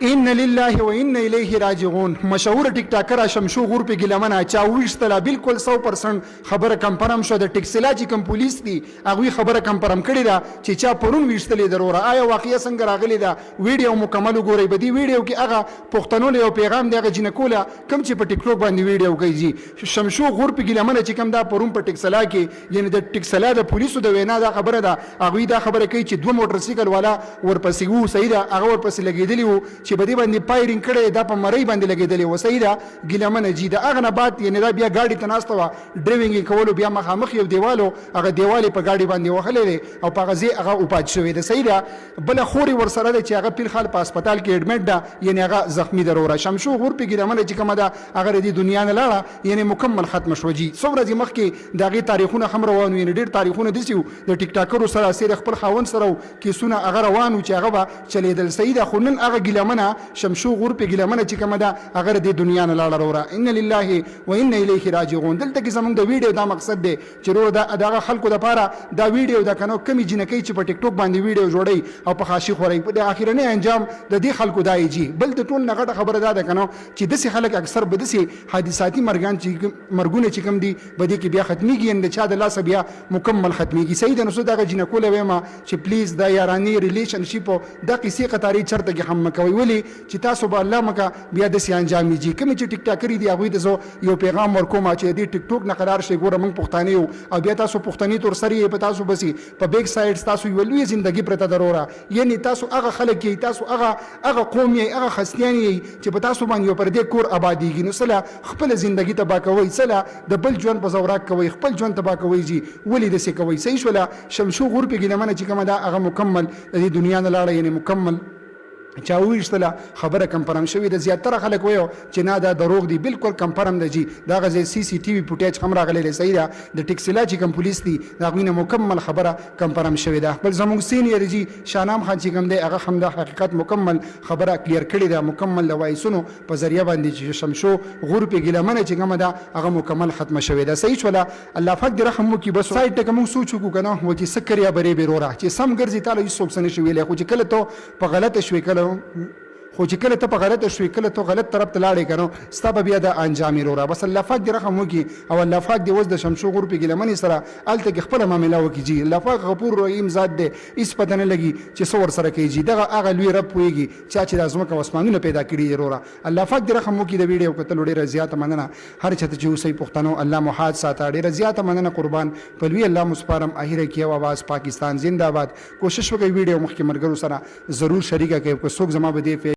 ان لله و ان الیه راجعون. مشهور ټیک ټاکر شمشو غور په ګلمنه چا وښتله بالکل 100% خبره کنفرم شو. د ټیکسلا چې کوم پولیس دي هغه خبره کنفرم کړې ده چې چا پرون وښتلې ضروره. آیا واقعیا څنګه راغلی ده ویډیو مکمل وګورئ. بدی ویډیو کې هغه پښتنو له پیغام دی هغه جنکوله کم چې په ټیک ټاک باندې ویډیو کوي. شمشو غور په ګلمنه چې کوم دا پرون په ټیکسلا کې یعنی د ټیکسلا د پولیسو د وینا دا خبره ده. هغه دا خبره کوي چې دوه موټر سایکل والا ورپسې وو. صحیح ده هغه ورپسې لګیدلی وو چې بدی باندې فایرینګ کړي دا په مری باندې لګیدلی و. صحیح ده ګلمنه جی دا هغه نه بعد یعنی دا بیا گاډي ته ناسته و ډرایوینګ کولو بیا مخامخ یو دیوالو هغه دیوالې په گاډي باندې وخلې او په غزي هغه اوپات شوی ده. صحیح ده بل خوري ور سره ده چې هغه پیل خال په هسپتال کې اډمټ ده یعنی هغه زخمی ضروره. شمشو غور په ګلمنه چې کومه ده هغه د دنیا نه لاړه یعنی مکمل ختم شو. جی څومره ځمخ کې داغي تاریخونه هم روانو یعنی ډیر تاریخونه دي د ټیک ټاکرو سره سیر خپل خاون سره کیسونه هغه روانو چې هغه چلیدل. صحیح ده خو نن هغه ګلمنه شمشو غور په ګلمنه چې کومه ده هغه د دنیا نه لاړه وروره. ان لله و ان الیه راجعون. دلته کې زمونږ د ویډیو دا مقصد دی چې ورو دا خلکو د پاره دا ویډیو دا کنو کمی جنکی چې په ټیک ټاک باندې ویډیو جوړي او په خاصي خوري په اخیرنی انجام د دې خلکو دای جی. بل د ټول نغټه خبره ده کنو چې دسي خلک اکثر به دسي حادثاتي مرګونه چې کم دي بده کې بیا ختميږي ان چا د لاس بیا مکمل ختميږي. صحیح ده نو دا جنکوله وېما چې پلیز دا یارانی ریلیشنشپ دا قصې قطاري چرته کې هم کوي ولی چې تاسو به الله مکه بیا د سی انجام میږي. کوم چې ټیک ټاکري دی هغه د یو پیغام ورکوم چې دی ټیک ټاک نه قرار شي ګوره موږ پښتانه یو او بیا تاسو پښتني تور سری په تاسو بسی په بیک سایډ تاسو یو لوی ژوندۍ پرته ضروره یعنی تاسو هغه خلک یې تاسو هغه قوم یې هغه خستيان یې چې په تاسو باندې پر دې کور آبادیږي. نو سلا خپل ژوندۍ تبا کوي سلا د بل ژوند په زوراک کوي خپل ژوند تبا کوي جی ولې د څه کوي. صحیح شولا شمشو غور په ګلمنه چې کومه دا هغه مکمل د دنیا نه لاړه یعنی مکمل چا وښتله خبره کنفرم شوې ده. زیاتره خلک وایو چې نه دا دروغ دی بالکل کنفرم ده جی. دا غزه سی سی ټي وي فوټیج هم راغلی. صحیح ده د ټیکسلا چې کوم پولیس دی دا غوینه مکمل خبره کنفرم شوې ده. بل زموږ سینیئر جی شانام خان چې کوم دی هغه هم د حقیقت مکمل خبره کلیر کړې ده مکمل لوایسونو په ذریعہ باندې چې شمشو غور په ګلمنه چې کومه ده هغه مکمل ختم شوې ده. صحیح ولا الله پاک دې رحم وکي. بس سایت ته کوم سوچ کو کنه و چې سکریا بری بیرورا چې سم ګرځي تعالی هیڅ څوک نه شوی له خو چې کله ته په غلطه شوي کله خو چې کله ته په غلطه شوې کله ته غلط طرف ته لاړې کنو ستا به بیا د انجام وروره. بس الله پاک دې رحم وکړي او الله پاک دې اوس د شمشو غور په ګلمنې سره هلته کې خپله معامله وکړي جي. الله پاک غفور رحیم ذات دی هېڅ پته نه لګي چې څه ورسره کوي جي. دغه هغه لوی رب پوهېږي چې دا ځمکه او اسمانونه پیدا کړي وروره. الله پاک دې رحم وکړي. د ویډیو کتلو ډېره زیاته مننه. هر چاته چې اوسئ پښتنو الله مو حاد ساته. ډېره زیاته مننه قربان په لوی الله مو سپارم. اخره کې یو اواز پاکستان زنده باد. کوشش وکړئ ویډیو مخکې ملګرو سره ضرور شریکه کړئ که څوک زما به دې